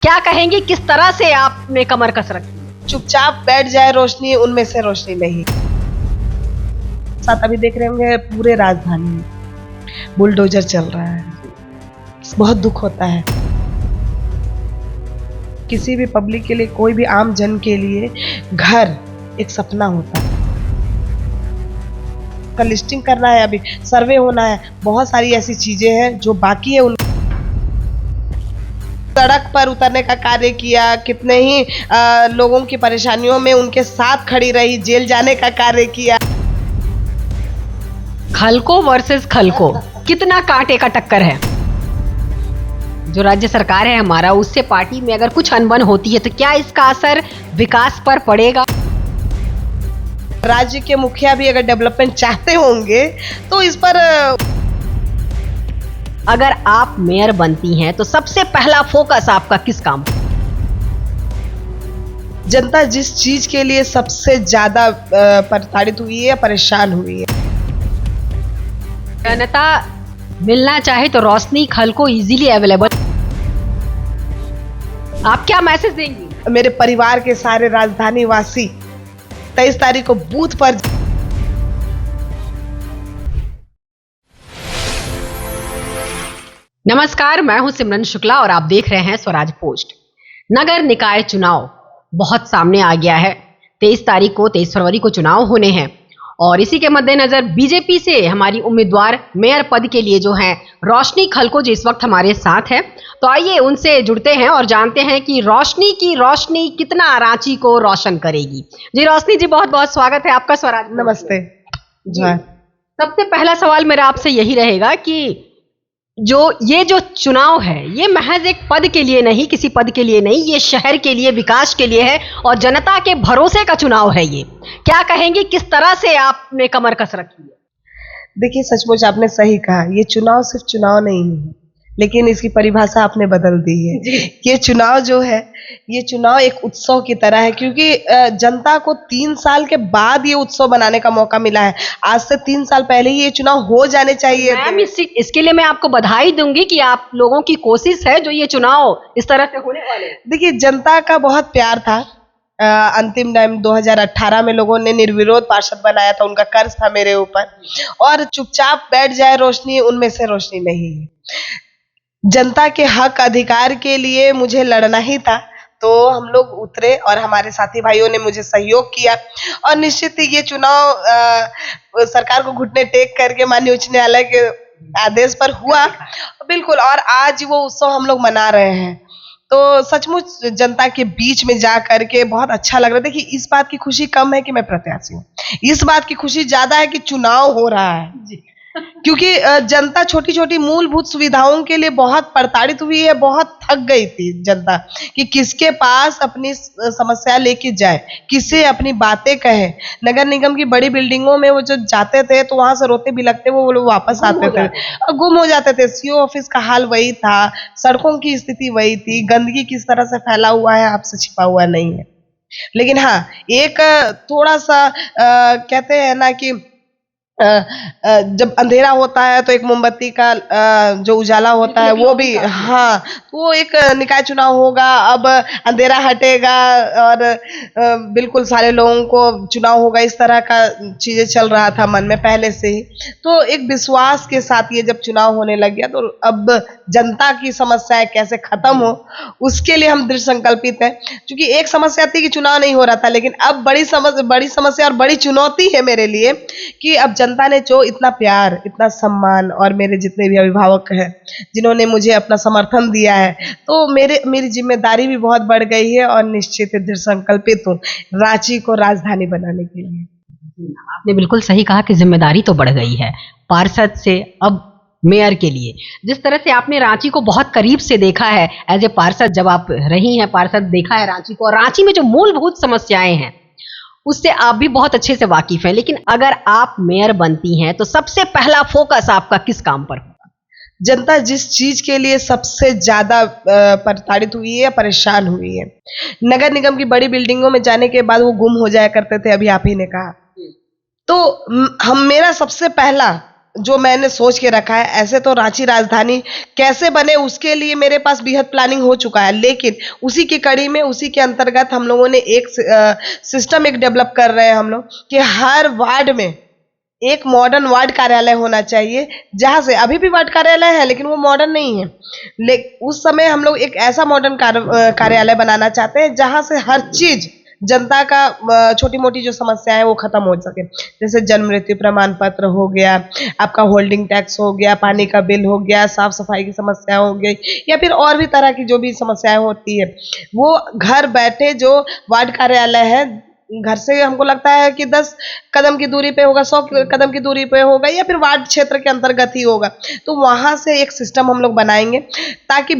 क्या कहेंगी, किस तरह से आपने कमर कस रखी? चुपचाप बैठ जाए रोशनी, उनमें से रोशनी नहीं। साथ अभी देख रहे होंगे पूरे राजधानी में बुलडोजर चल रहा है, बहुत दुख होता है। किसी भी पब्लिक के लिए, कोई भी आम जन के लिए घर एक सपना होता है। का लिस्टिंग करना है, अभी सर्वे होना है, बहुत सारी ऐसी चीजें हैं जो बाकी है। सड़क पर उतरने का कार्य किया, कितने ही लोगों की परेशानियों में उनके साथ खड़ी रही, जेल जाने का कार्य किया। खलको वर्सेस खलको, कितना कांटे का टक्कर है। जो राज्य सरकार है हमारा, उससे पार्टी में अगर कुछ अनबन होती है तो क्या इसका असर विकास पर पड़ेगा? राज्य के मुखिया भी अगर डेवलपमेंट चाहते होंगे तो इस पर अगर आप मेयर बनती हैं तो सबसे पहला फोकस आपका किस काम? जनता जिस चीज के लिए सबसे ज्यादा प्रताड़ित हुई है, परेशान हुई है। जनता मिलना चाहे तो रोशनी खलको इजीली अवेलेबल। आप क्या मैसेज देंगी? मेरे परिवार के सारे राजधानी वासी 23 तारीख को बूथ पर। नमस्कार, मैं हूं सिमरन शुक्ला और आप देख रहे हैं स्वराज पोस्ट। नगर निकाय चुनाव बहुत सामने आ गया है। 23 तारीख को 23 फरवरी को चुनाव होने हैं और इसी के मद्देनजर बीजेपी से हमारी उम्मीदवार मेयर पद के लिए जो है रोशनी खलको जी इस वक्त हमारे साथ है। तो आइए उनसे जुड़ते हैं और जानते हैं कि रोशनी की रोशनी कितना रांची को रोशन करेगी। जी रोशनी जी, बहुत बहुत स्वागत है आपका स्वराज। नमस्ते जी। सबसे पहला सवाल मेरा आपसे यही रहेगा कि जो चुनाव है ये महज एक पद के लिए नहीं, किसी पद के लिए नहीं, ये शहर के लिए, विकास के लिए है और जनता के भरोसे का चुनाव है ये। क्या कहेंगी, किस तरह से आपने कमर कस रखी है? देखिए, सचमुच आपने सही कहा, ये चुनाव सिर्फ चुनाव नहीं है, लेकिन इसकी परिभाषा आपने बदल दी है। ये चुनाव जो है, ये चुनाव एक उत्सव की तरह है, क्योंकि जनता को 3 साल के बाद ये उत्सव बनाने का मौका मिला है। आज से 3 साल पहले ही ये चुनाव हो जाने चाहिए। मैम, इसके लिए मैं आपको बधाई दूंगी कि आप लोगों की कोशिश है जो ये चुनाव इस तरह से होने वाले हैं। देखिए, जनता का बहुत प्यार था। अंतिम टाइम 2018 में लोगों ने निर्विरोध पार्षद बनाया था, उनका कर्ज था मेरे ऊपर। और चुपचाप बैठ जाए रोशनी, उनमें से रोशनी नहीं है। जनता के हक अधिकार के लिए मुझे लड़ना ही था, तो हम लोग उतरे और हमारे साथी भाइयों ने मुझे सहयोग किया और निश्चित ही ये चुनाव सरकार को घुटने टेक करके माननीय उच्च न्यायालय के आदेश पर हुआ। बिल्कुल, और आज वो उत्सव हम लोग मना रहे हैं। तो सचमुच जनता के बीच में जा करके बहुत अच्छा लग रहा है। देखिए, इस बात की खुशी कम है कि मैं प्रत्याशी हूँ, इस बात की खुशी ज्यादा है कि चुनाव हो रहा है। क्योंकि जनता छोटी छोटी मूलभूत सुविधाओं के लिए बहुत प्रताड़ित हुई है, बहुत थक गई थी जनता कि किसके पास अपनी समस्या लेके जाए, किसे अपनी बातें कहे। नगर निगम की बड़ी बिल्डिंगों में वो जो जाते थे तो वहां से रोते बिलखते वो लोग वापस आते थे और गुम हो जाते थे। सीओ ऑफिस का हाल वही था, सड़कों की स्थिति वही थी, गंदगी किस तरह से फैला हुआ है आपसे छिपा हुआ नहीं है। लेकिन हाँ, एक थोड़ा सा कहते हैं ना कि जब अंधेरा होता है तो एक मोमबत्ती का जो उजाला होता है वो भी, हाँ, वो एक निकाय चुनाव होगा, अब अंधेरा हटेगा और बिल्कुल सारे लोगों को चुनाव होगा, इस तरह का चीजें चल रहा था मन में पहले से ही। तो एक विश्वास के साथ ये जब चुनाव होने लग गया तो अब जनता की समस्याएं कैसे खत्म हो उसके लिए हम दृढ़ संकल्पित हैं। क्योंकि एक समस्या थी कि चुनाव नहीं हो रहा था, लेकिन अब बड़ी समस्या और बड़ी चुनौती है मेरे लिए कि अब जनता ने जो इतना प्यार, इतना सम्मान और मेरे जितने भी अभिभावक हैं जिन्होंने मुझे अपना समर्थन दिया है, तो मेरी जिम्मेदारी भी बहुत बढ़ गई है और निश्चित दृढ़ संकल्पित हूँ रांची को राजधानी बनाने के लिए। आपने बिल्कुल सही कहा कि जिम्मेदारी तो बढ़ गई है पार्षद से अब मेयर के लिए। जिस तरह से आपने रांची को बहुत करीब से देखा है एज ए पार्षद, जब आप रही हैं पार्षद, देखा है रांची को और रांची में जो मूलभूत समस्याएं हैं उससे आप भी बहुत अच्छे से वाकिफ हैं। लेकिन अगर आप मेयर बनती हैं तो सबसे पहला फोकस आपका किस काम पर होगा? जनता जिस चीज के लिए सबसे ज्यादा प्रताड़ित हुई है, परेशान हुई है। नगर निगम की बड़ी बिल्डिंगों में जाने के बाद वो गुम हो जाया करते थे, अभी आप ही ने कहा। तो मेरा सबसे पहला जो मैंने सोच के रखा है, ऐसे तो रांची राजधानी कैसे बने उसके लिए मेरे पास बेहद प्लानिंग हो चुका है, लेकिन उसी की कड़ी में, उसी के अंतर्गत हम लोगों ने एक सिस्टम एक डेवलप कर रहे हैं हम लोग कि हर वार्ड में एक मॉडर्न वार्ड कार्यालय होना चाहिए, जहां से अभी भी वार्ड कार्यालय है लेकिन वो मॉडर्न नहीं है। उस समय हम लोग एक ऐसा मॉडर्न कार्यालय बनाना चाहते हैं जहां से हर चीज जनता का छोटी मोटी जो समस्या है वो खत्म हो सके। जैसे जन्म मृत्यु प्रमाण पत्र हो गया, आपका होल्डिंग टैक्स हो गया, पानी का बिल हो गया, साफ सफाई की समस्या हो गई, या फिर और भी तरह की जो भी समस्याएं होती है वो घर बैठे जो वार्ड कार्यालय है, घर से हमको लगता है कि 10 कदम की दूरी पे होगा, 100 कदम की दूरी पे होगा, या फिर वार्ड क्षेत्र के अंतर्गत ही होगा। तो वहां से एक सिस्टम हम लोग बनाएंगे ताकि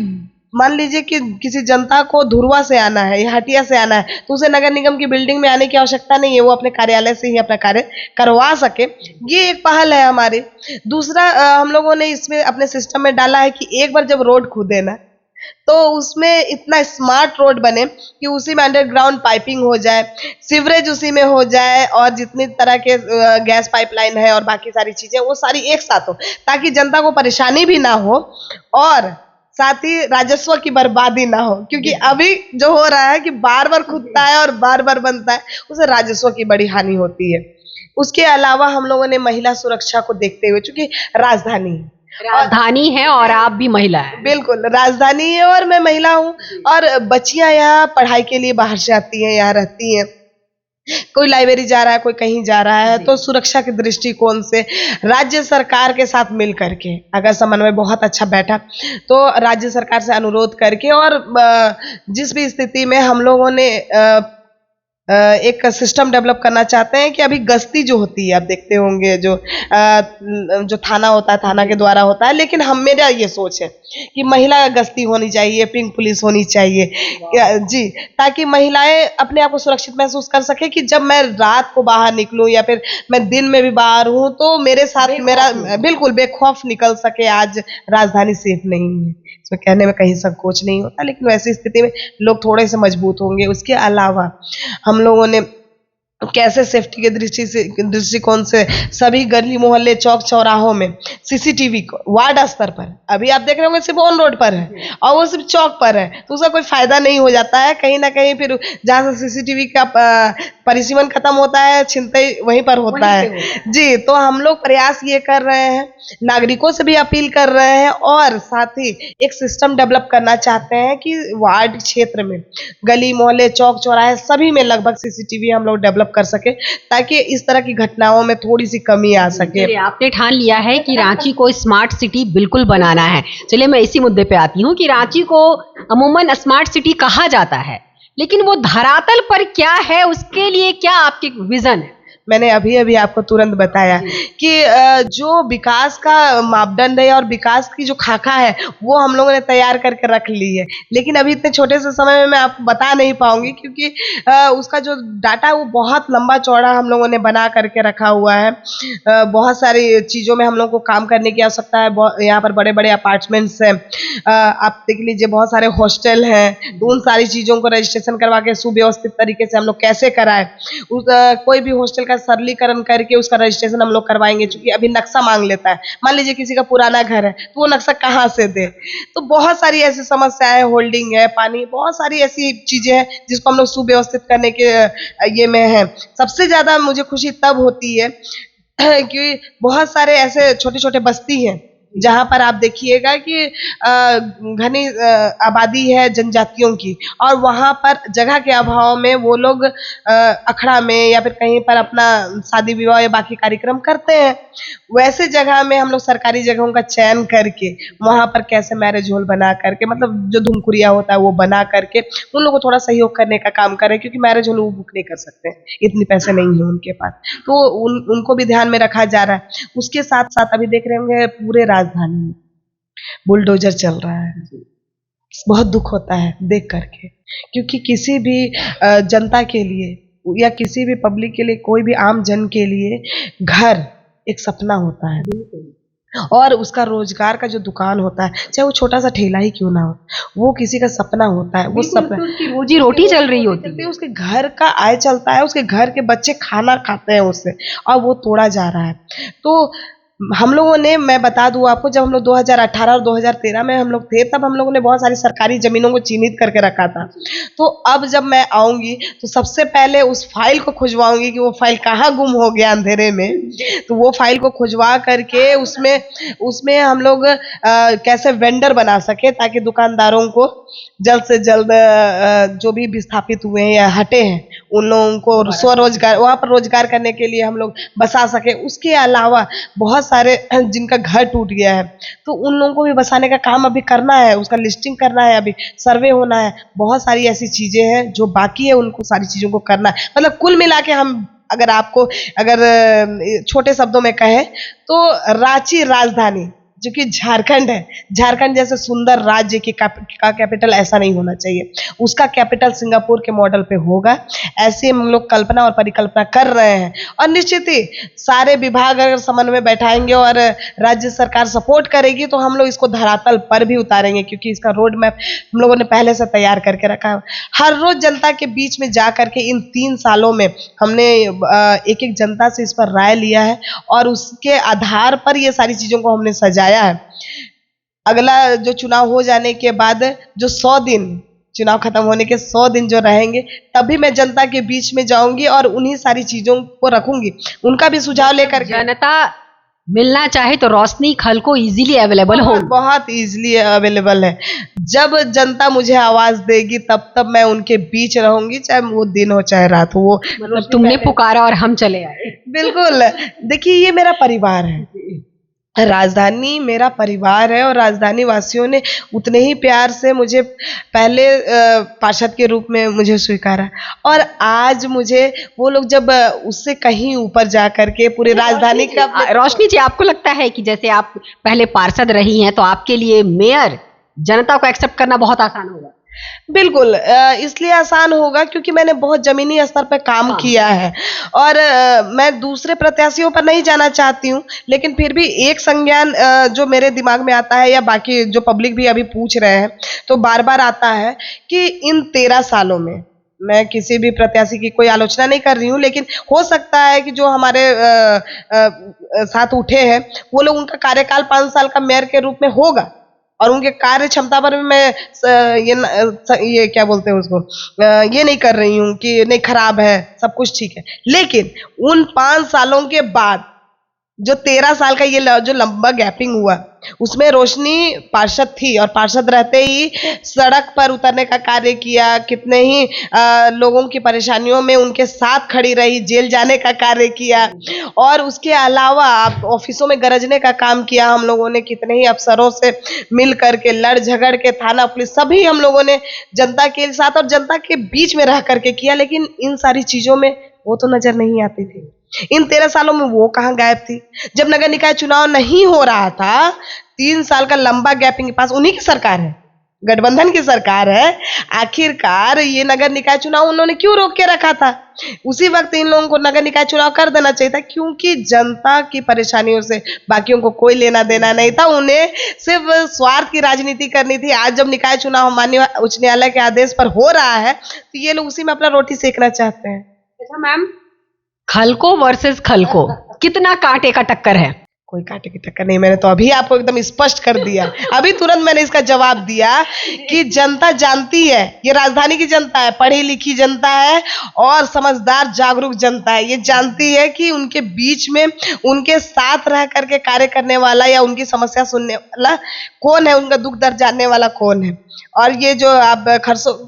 मान लीजिए कि किसी जनता को धुरवा से आना है या हटिया से आना है तो उसे नगर निगम की बिल्डिंग में आने की आवश्यकता नहीं है, वो अपने कार्यालय से ही अपना कार्य करवा सके। ये एक पहल है हमारी। दूसरा हम लोगों ने इसमें अपने सिस्टम में डाला है कि एक बार जब रोड खुदे ना तो उसमें इतना स्मार्ट रोड बने कि उसी में अंडरग्राउंड पाइपिंग हो जाए, सीवरेज उसी में हो जाए, और जितनी तरह के गैस पाइपलाइन है और बाकी सारी चीजें वो सारी एक साथ हो, ताकि जनता को परेशानी भी ना हो और साथ ही राजस्व की बर्बादी ना हो। क्योंकि अभी जो हो रहा है कि बार बार खुदता है और बार बार बनता है, उसे राजस्व की बड़ी हानि होती है। उसके अलावा हम लोगों ने महिला सुरक्षा को देखते हुए, चूंकि राजधानी है और आप भी महिला हैं। बिल्कुल, राजधानी है और मैं महिला हूँ, और बच्चियां यहाँ पढ़ाई के लिए बाहर से आती हैं, यहाँ रहती हैं, कोई लाइब्रेरी जा रहा है, कोई कहीं जा रहा है, तो सुरक्षा के दृष्टिकोण से राज्य सरकार के साथ मिल करके अगर समन्वय बहुत अच्छा बैठा तो राज्य सरकार से अनुरोध करके, और जिस भी स्थिति में हम लोगों ने एक सिस्टम डेवलप करना चाहते हैं कि अभी गश्ती जो होती है, आप देखते होंगे जो थाना होता है, थाना के द्वारा होता है, लेकिन मेरा ये सोच है कि महिला गश्ती होनी चाहिए, पिंक पुलिस होनी चाहिए जी, ताकि महिलाएं अपने आप को सुरक्षित महसूस कर सके कि जब मैं रात को बाहर निकलूं या फिर मैं दिन में भी बाहर हूं तो मेरे साथ मेरा बिल्कुल बेखौफ निकल सके। आज राजधानी सेफ नहीं है, इसमें कहने में कहीं संकोच नहीं होता, लेकिन वैसी स्थिति में लोग थोड़े से मजबूत होंगे। उसके अलावा हम लोगों ने कैसे सेफ्टी के दृष्टिकोण से सभी गली मोहल्ले चौक चौराहों में सीसीटीवी को वार्ड स्तर पर, अभी आप देख रहे होंगे सिर्फ ऑन रोड पर है और वो सिर्फ चौक पर है, तो उसका कोई फायदा नहीं हो जाता है। कहीं ना कहीं फिर जहाँ से सीसीटीवी का परिसीमन खत्म होता है, छिनतई वहीं पर होता है जी। तो हम लोग प्रयास ये कर रहे हैं, नागरिकों से भी अपील कर रहे हैं, और साथ ही एक सिस्टम डेवलप करना चाहते हैं कि वार्ड क्षेत्र में गली मोहल्ले चौक चौराहे सभी में लगभग सीसीटीवी हम लोग डेवलप कर सके, ताकि इस तरह की घटनाओं में थोड़ी सी कमी आ सके। आपने ठान लिया है कि रांची को स्मार्ट सिटी बिल्कुल बनाना है। चलिए मैं इसी मुद्दे पे आती हूँ कि रांची को अमूमन स्मार्ट सिटी कहा जाता है, लेकिन वो धरातल पर क्या है, उसके लिए क्या आपके विजन है? मैंने अभी आपको तुरंत बताया कि जो विकास का मापदंड है और विकास की जो खाका है वो हम लोगों ने तैयार करके रख ली है, लेकिन अभी इतने छोटे से समय में मैं आपको बता नहीं पाऊंगी, क्योंकि उसका जो डाटा है वो बहुत लंबा चौड़ा हम लोगों ने बना करके रखा हुआ है। बहुत सारी चीज़ों में हम लोग को काम करने की आवश्यकता है। यहाँ पर बड़े बड़े अपार्टमेंट्स हैं, आप देख लीजिए, बहुत सारे हॉस्टल हैं, तो उन सारी चीज़ों को रजिस्ट्रेशन करवा के सुव्यवस्थित तरीके से हम लोग कैसे कराएं, कोई भी हॉस्टल का सरलीकरण करके उसका रजिस्ट्रेशन हम लोग करवाएंगे। क्योंकि अभी नक्शा मांग लेता है, मान लीजिए किसी का पुराना घर है तो वो नक्शा कहाँ से दे, तो बहुत सारी ऐसी समस्याएं, होल्डिंग है, पानी, बहुत सारी ऐसी चीजें हैं जिसको हम लोग सुव्यवस्थित करने के ये में है। सबसे ज्यादा मुझे खुशी तब होती है कि बहुत सारे ऐसे छोटे छोटे बस्ती हैं जहाँ पर आप देखिएगा कि घनी आबादी है जनजातियों की, और वहाँ पर जगह के अभाव में वो लोग अखड़ा में या फिर कहीं पर अपना शादी विवाह या बाकी कार्यक्रम करते हैं। वैसे जगह में हम लोग सरकारी जगहों का चयन करके वहाँ पर कैसे मैरिज हॉल बना करके, मतलब जो धुमकुरिया होता है वो बना करके उन लोगों को थोड़ा सहयोग करने का काम करें, क्योंकि मैरिज हॉल वो बुक नहीं कर सकते, इतने पैसे नहीं है उनके पास, तो उनको भी ध्यान में रखा जा रहा है। उसके साथ साथ अभी देख रहे होंगे पूरे राजधानी में बुलडोजर चल रहा है, बहुत दुख होता है देख करके, क्योंकि किसी भी जनता के लिए या किसी भी पब्लिक के लिए, कोई भी आम जन के लिए घर एक सपना होता है, और उसका रोजगार का जो दुकान होता है, चाहे वो छोटा सा ठेला ही क्यों ना हो, वो किसी का सपना होता है, वो सपना, उसकी रोजी रोटी चल रही होती है, उसके घर का आय चलता है, उसके घर के बच्चे खाना खाते हैं उससे, और वो तोड़ा जा रहा है। तो हम लोगों ने, मैं बता दूं आपको, जब हम लोग 2018 और 2013 में हम लोग थे, तब हम लोगों ने बहुत सारी सरकारी जमीनों को चिन्हित करके रखा था। तो अब जब मैं आऊंगी तो सबसे पहले उस फाइल को खुजवाऊंगी कि वो फाइल कहाँ गुम हो गया अंधेरे में। तो वो फाइल को खुजवा करके उसमें हम लोग कैसे वेंडर बना सके, ताकि दुकानदारों को जल्द से जल्द जो भी विस्थापित हुए हैं या हटे हैं उन लोगों को स्वरोजगार, वहाँ पर रोजगार करने के लिए हम लोग बसा सके। उसके अलावा बहुत सारे जिनका घर टूट गया है, तो उन लोगों को भी बसाने का काम अभी करना है, उसका लिस्टिंग करना है, अभी सर्वे होना है। बहुत सारी ऐसी चीजें हैं जो बाकी है, उनको सारी चीजों को करना है। मतलब कुल मिला के हम अगर छोटे शब्दों में कहें तो रांची राजधानी जो कि झारखंड है, झारखंड जैसे सुंदर राज्य का कैपिटल ऐसा नहीं होना चाहिए, उसका कैपिटल सिंगापुर के मॉडल पे होगा। ऐसे हम लोग कल्पना और परिकल्पना कर रहे हैं, और निश्चित ही सारे विभाग अगर समन्वय बैठाएंगे और राज्य सरकार सपोर्ट करेगी तो हम लोग इसको धरातल पर भी उतारेंगे, क्योंकि इसका रोड मैप हम लोगों ने पहले से तैयार करके रखा है। हर रोज जनता के बीच में जा करके इन 3 सालों में हमने एक एक जनता से इस पर राय लिया है, और उसके आधार पर ये सारी चीजों को हमने सजाया है। अगला जो चुनाव हो जाने के बाद जो 100 दिन, चुनाव खत्म होने के 100 दिन जो रहेंगे, तभी मैं जनता के बीच में जाऊंगी और उन्हीं सारी चीजों को रखूंगी, उनका भी सुझाव लेकर के। जनता मिलना चाहे तो रोशनी खलको इजीली अवेलेबल हो, बहुत इजीली अवेलेबल है। जब जनता मुझे आवाज देगी तब मैं उनके बीच रहूंगी, चाहे वो दिन हो चाहे रात हो। वो मतलब तुमने पुकारा और हम चले आए। बिल्कुल, देखिए ये मेरा परिवार है, राजधानी मेरा परिवार है, और राजधानी वासियों ने उतने ही प्यार से मुझे पहले पार्षद के रूप में मुझे स्वीकारा, और आज मुझे वो लोग जब उससे कहीं ऊपर जा करके पूरे राजधानी का। रोशनी जी, आपको लगता है कि जैसे आप पहले पार्षद रही हैं तो आपके लिए मेयर जनता को एक्सेप्ट करना बहुत आसान होगा? बिल्कुल, इसलिए आसान होगा क्योंकि मैंने बहुत जमीनी स्तर पर काम किया है, और मैं दूसरे प्रत्याशियों पर नहीं जाना चाहती हूँ, लेकिन फिर भी एक संज्ञान जो मेरे दिमाग में आता है, या बाकी जो पब्लिक भी अभी पूछ रहे हैं तो बार बार आता है कि इन 13 सालों में, मैं किसी भी प्रत्याशी की कोई आलोचना नहीं कर रही हूँ, लेकिन हो सकता है कि जो हमारे साथ उठे हैं वो लोग, उनका कार्यकाल 5 साल का मेयर के रूप में होगा, और उनके कार्य क्षमता पर भी मैं ये क्या बोलते हैं उसको, ये नहीं कर रही हूँ कि नहीं खराब है, सब कुछ ठीक है। लेकिन उन 5 सालों के बाद जो 13 साल का ये जो लंबा गैपिंग हुआ, उसमें रोशनी पार्षद थी, और पार्षद रहते ही सड़क पर उतरने का कार्य किया, कितने ही लोगों की परेशानियों में उनके साथ खड़ी रही, जेल जाने का कार्य किया, और उसके अलावा आप ऑफिसों में गरजने का काम किया। हम लोगों ने कितने ही अफसरों से मिल करके, लड़ झगड़ के, थाना पुलिस सभी हम लोगों ने जनता के साथ और जनता के बीच में रह करके किया, लेकिन इन सारी चीजों में वो तो नजर नहीं आती थी। इन 13 सालों में वो कहाँ गायब थी? जब नगर निकाय चुनाव नहीं हो रहा था, 3 साल का लंबा गैपिंग के पास उन्हीं की सरकार है, गठबंधन की सरकार है, आखिरकार ये नगर निकाय चुनाव उन्होंने क्यों रोक के रखा था? उसी वक्त इन लोगों को नगर निकाय चुनाव कर देना चाहिए था, क्योंकि जनता की परेशानियों से बाकियों को कोई लेना देना नहीं था, उन्हें सिर्फ स्वार्थ की राजनीति करनी थी। आज जब निकाय चुनाव माननीय उच्च न्यायालय के आदेश पर हो रहा है, तो ये लोग उसी में अपना रोटी सेकना चाहते हैं। अच्छा मैम, खलको वर्सेस खलको, कितना कांटे का टक्कर है? कोई कांटे की टक्कर नहीं, मैंने तो अभी आपको एकदम स्पष्ट कर दिया, अभी तुरंत मैंने इसका जवाब दिया कि जनता जानती है, ये राजधानी की जनता है, पढ़ी लिखी जनता है और समझदार जागरूक जनता है। ये जानती है कि उनके बीच में उनके साथ रह करके कार्य करने वाला या उनकी समस्या सुनने वाला कौन है, उनका दुख दर्द जानने वाला कौन है। और ये जो आप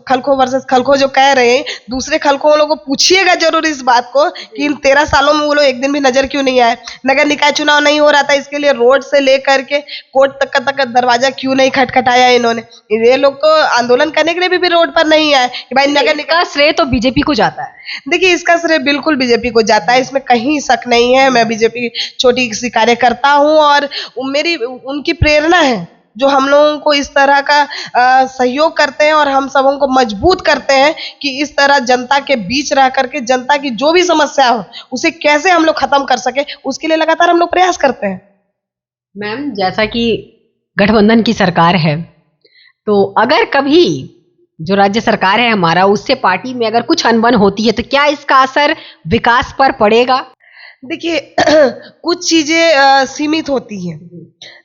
खलको वर्सेस खलको जो कह रहे हैं, दूसरे खलको लोगों को पूछिएगा जरूर इस बात को कि इन 13 सालों में वो लोग एक दिन भी नजर क्यों नहीं आए? नगर निकाय चुनाव नहीं हो रहा था, इसके लिए रोड से लेकर के कोर्ट तक का दरवाजा क्यों नहीं खटखटाया इन्होंने? ये लोग तो आंदोलन करने के लिए भी रोड पर नहीं आए कि भाई नगर निकाय। श्रेय तो बीजेपी को जाता है। देखिए, इसका श्रेय बिल्कुल बीजेपी को जाता है, इसमें कहीं शक नहीं है। मैं बीजेपी छोटी सी कार्यकर्ता हूँ, और मेरी उनकी प्रेरणा है जो हम लोगों को इस तरह का सहयोग करते हैं, और हम सबों को मजबूत करते हैं कि इस तरह जनता के बीच रह करके जनता की जो भी समस्या हो उसे कैसे हम लोग खत्म कर सके, उसके लिए लगातार हम लोग प्रयास करते हैं। मैम, जैसा कि गठबंधन की सरकार है, तो अगर कभी जो राज्य सरकार है हमारा, उससे पार्टी में अगर कुछ अनबन होती है तो क्या इसका असर विकास पर पड़ेगा? देखिए कुछ चीजें सीमित होती हैं।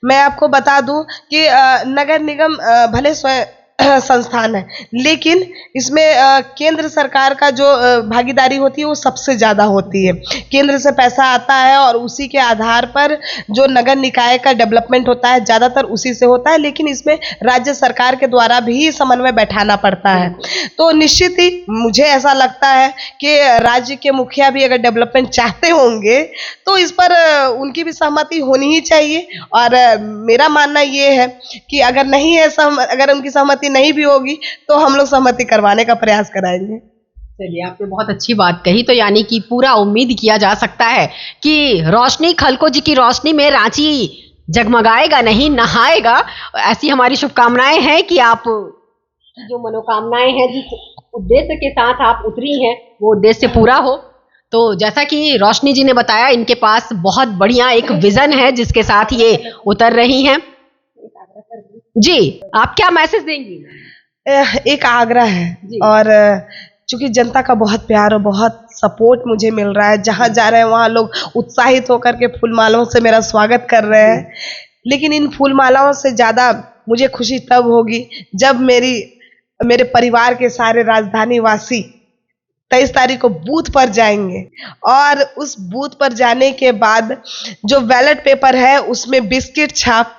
मैं आपको बता दूं कि नगर निगम भले स्वयं संस्थान है, लेकिन इसमें केंद्र सरकार का जो भागीदारी होती है वो सबसे ज़्यादा होती है। केंद्र से पैसा आता है और उसी के आधार पर जो नगर निकाय का डेवलपमेंट होता है ज़्यादातर उसी से होता है, लेकिन इसमें राज्य सरकार के द्वारा भी समन्वय बैठाना पड़ता है। तो निश्चित ही मुझे ऐसा लगता है कि राज्य के मुखिया भी अगर डेवलपमेंट चाहते होंगे तो इस पर उनकी भी सहमति होनी ही चाहिए। और मेरा मानना ये है कि अगर नहीं है अगर उनकी सहमति नहीं भी होगी तो हम लोग सहमति करवाने का प्रयास कराएंगे। चलिए, आपने बहुत अच्छी बात कही। तो यानी कि पूरा उम्मीद किया जा सकता है कि रोशनी, खलको जी की रोशनी में रांची जगमगाएगा नहीं, नहाएगा। ऐसी हमारी शुभकामनाएं हैं कि आप जो मनोकामनाएं हैं, जिस उद्देश्य के साथ आप उतरी हैं, वो उद्देश्य पूरा हो। तो जैसा कि रोशनी जी ने बताया, इनके पास बहुत बढ़िया एक विजन है जिसके साथ ये उतर रही हैं। जी, आप क्या मैसेज देंगी? एक आग्रह है, और चूंकि जनता का बहुत प्यार और बहुत सपोर्ट मुझे मिल रहा है, जहाँ जा रहे हैं वहाँ लोग उत्साहित होकर के फूल मालाओं से मेरा स्वागत कर रहे हैं। लेकिन इन फूल मालाओं से ज़्यादा मुझे खुशी तब होगी जब मेरे परिवार के सारे राजधानी वासी 23 तारीख को बूथ पर जाएंगे, और उस बूथ पर जाने के बाद जो बैलेट पेपर है उसमें बिस्किट छाप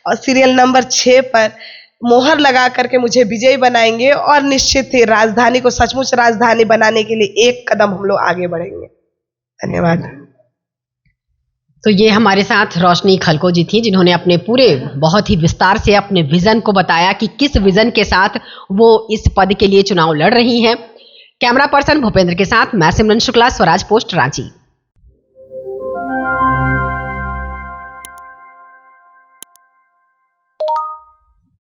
और सीरियल नंबर 6 पर मोहर लगा करके मुझे विजयी बनाएंगे, और निश्चित ही राजधानी को सचमुच राजधानी बनाने के लिए एक कदम हम लोग आगे बढ़ेंगे। धन्यवाद। तो ये हमारे साथ रोशनी खलको जी थी, जिन्होंने अपने पूरे बहुत ही विस्तार से अपने विजन को बताया कि किस विजन के साथ वो इस पद के लिए चुनाव लड़ रही हैं। कैमरा पर्सन भूपेंद्र के साथ मैं सिमरन शुक्ला, स्वराज पोस्ट, रांची।